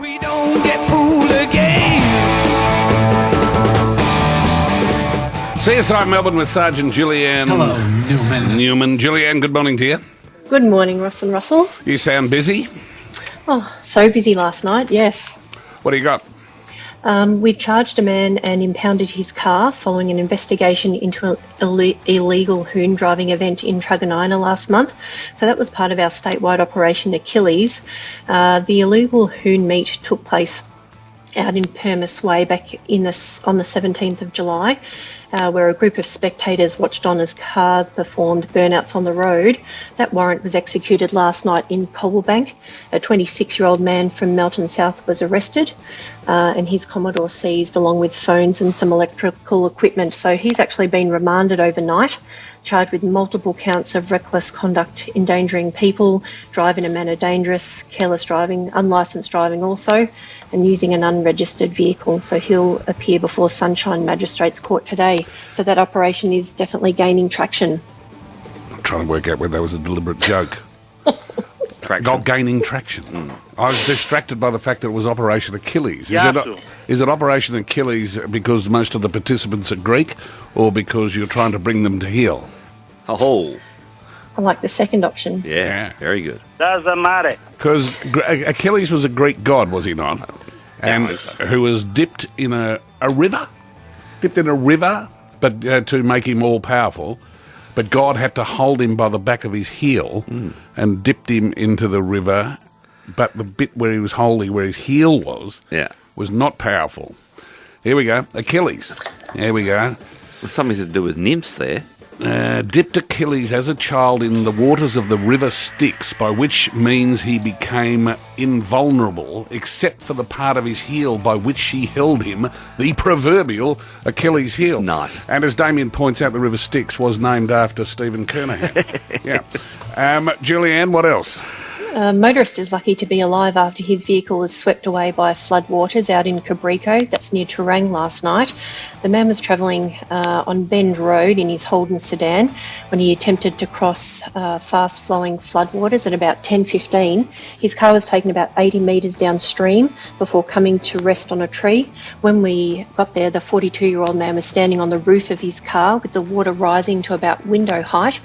We don't get fooled again. CSI Melbourne with Sergeant Julianne. Hello, Newman. Julianne, good morning to you. Good morning, Ross and Russell. You sound busy. Oh, so busy last night, yes. What do you got? We've charged a man and impounded his car following an investigation into an illegal hoon driving event in Truganina last month. So that was part of our statewide Operation Achilles. The illegal hoon meet took place out in Permis Way back on the 17th of July, where a group of spectators watched on as cars performed burnouts on the road. That warrant was executed last night in Cobblebank. A 26-year-old man from Melton South was arrested and his Commodore seized along with phones and some electrical equipment. So he's actually been remanded overnight, charged with multiple counts of reckless conduct, endangering people, drive in a manner dangerous, careless driving, unlicensed driving also, and using an unregistered vehicle. So he'll appear before Sunshine Magistrates Court today. So that operation is definitely gaining traction. I'm trying to work out whether that was a deliberate joke. Gaining traction. I was distracted by the fact that it was Operation Achilles. Is it Operation Achilles because most of the participants are Greek, or because you're trying to bring them to heel? Oh, I like the second option. yeah, very good. Doesn't matter. Because Achilles was a Greek god, was he not? And I think so. who was dipped in a river? Dipped in a river, but to make him all powerful. But God had to hold him by the back of his heel and dipped him into the river. But the bit where he was holding, where his heel was not powerful. Here we go. Achilles. There we go. There's something to do with nymphs there. Dipped Achilles as a child in the waters of the river Styx, by which means he became invulnerable, except for the part of his heel by which she held him, the proverbial Achilles heel. Nice. And as Damien points out, the river Styx was named after Stephen Kernahan. Yeah. Julianne, what else? A motorist is lucky to be alive after his vehicle was swept away by floodwaters out in Cabrico, that's near Terang, last night. The man was travelling on Bend Road in his Holden sedan when he attempted to cross fast-flowing floodwaters at about 10:15. His car was taken about 80 metres downstream before coming to rest on a tree. When we got there, the 42-year-old man was standing on the roof of his car with the water rising to about window height.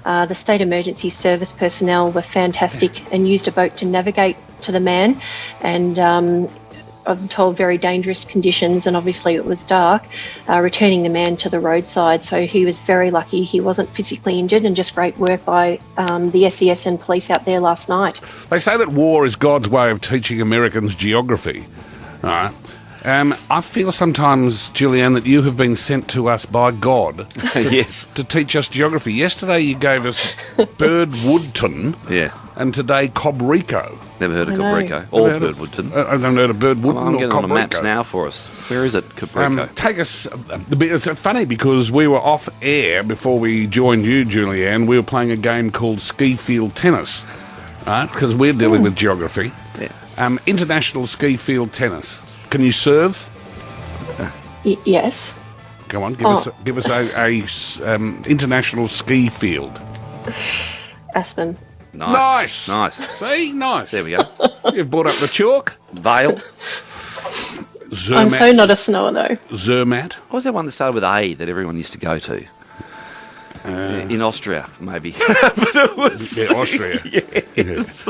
The state emergency service personnel were fantastic and used a boat to navigate to the man, and I'm told very dangerous conditions, and obviously it was dark, returning the man to the roadside. So he was very lucky he wasn't physically injured, and just great work by the SES and police out there last night. They say that war is God's way of teaching Americans geography. All right. I feel sometimes, Julianne, that you have been sent to us by God Yes. to teach us geography. Yesterday you gave us Birdwoodton, Yeah. and today Cobrico. Never heard of I know. Cabrico. Or Never heard of- Birdwoodton. I haven't heard of Birdwoodton I'm or getting on the maps Cobrico. now for us. Where is it, Cabrico? Take us. It's funny because we were off air before we joined you, Julianne. We were playing a game called ski field tennis, right? Because we're dealing with geography. Yeah. International ski field tennis. Can you serve? Yes. Go on, give us a international ski field. Aspen. Nice. Nice. See, nice. There we go. You've brought up the chalk. Vale. I'm so not a snower though. Zermatt. What was that one that started with A that everyone used to go to? In Austria, maybe. But it was... Yeah, Austria. Yes.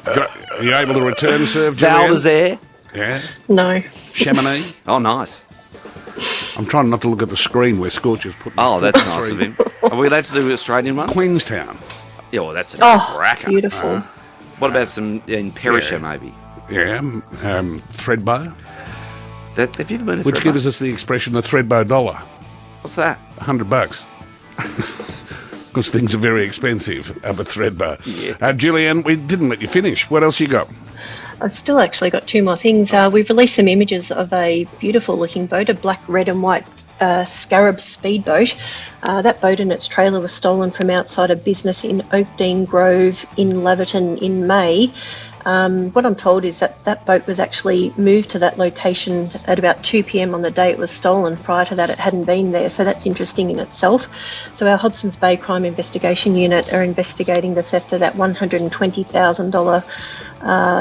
Are you able to return serve, Val Julianne? was there. Yeah. No. Chamonix. Oh, nice. I'm trying not to look at the screen where Scorch has put. Oh, that's nice of him. Are we allowed to do Australian ones? Queenstown. Yeah, well, that's a Oh, cracker. beautiful. What about some in Perisher, Yeah. maybe? Yeah. Threadbow. Have you ever been to Which Thredbo? gives us the expression the Threadbow dollar. What's that? $100. Because things are very expensive up at Threadbow. Yes. Julianne, we didn't let you finish. What else you got? I've still actually got two more things. We've released some images of a beautiful looking boat, a black, red and white Scarab speedboat. That boat and its trailer was stolen from outside a business in Oakdean Grove in Laverton in May. What I'm told is that that boat was actually moved to that location at about 2 p.m. on the day it was stolen. Prior to that, it hadn't been there, so that's interesting in itself. So our Hobsons Bay Crime Investigation Unit are investigating the theft of that $120,000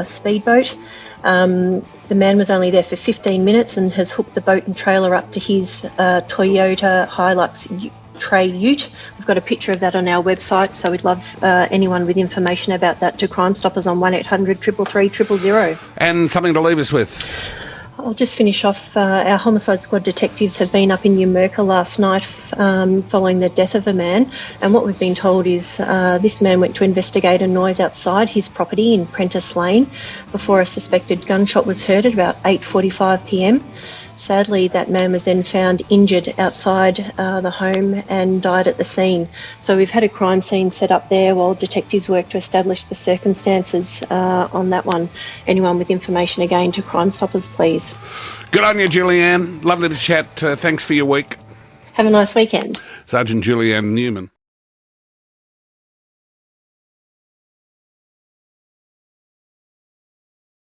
speedboat. The man was only there for 15 minutes and has hooked the boat and trailer up to his Toyota Hilux Tray Ute. We've got a picture of that on our website, so we'd love anyone with information about that to Crime Stoppers on 1800 333 000. And something to leave us with. I'll just finish off. Our homicide squad detectives have been up in Numurkah last night following the death of a man, and what we've been told is this man went to investigate a noise outside his property in Prentice Lane before a suspected gunshot was heard at about 8:45 p.m. Sadly, that man was then found injured outside the home and died at the scene. So we've had a crime scene set up there while detectives work to establish the circumstances on that one. Anyone with information, again, to Crime Stoppers, please. Good on you, Julianne. Lovely to chat. Thanks for your week. Have a nice weekend. Sergeant Julianne Newman.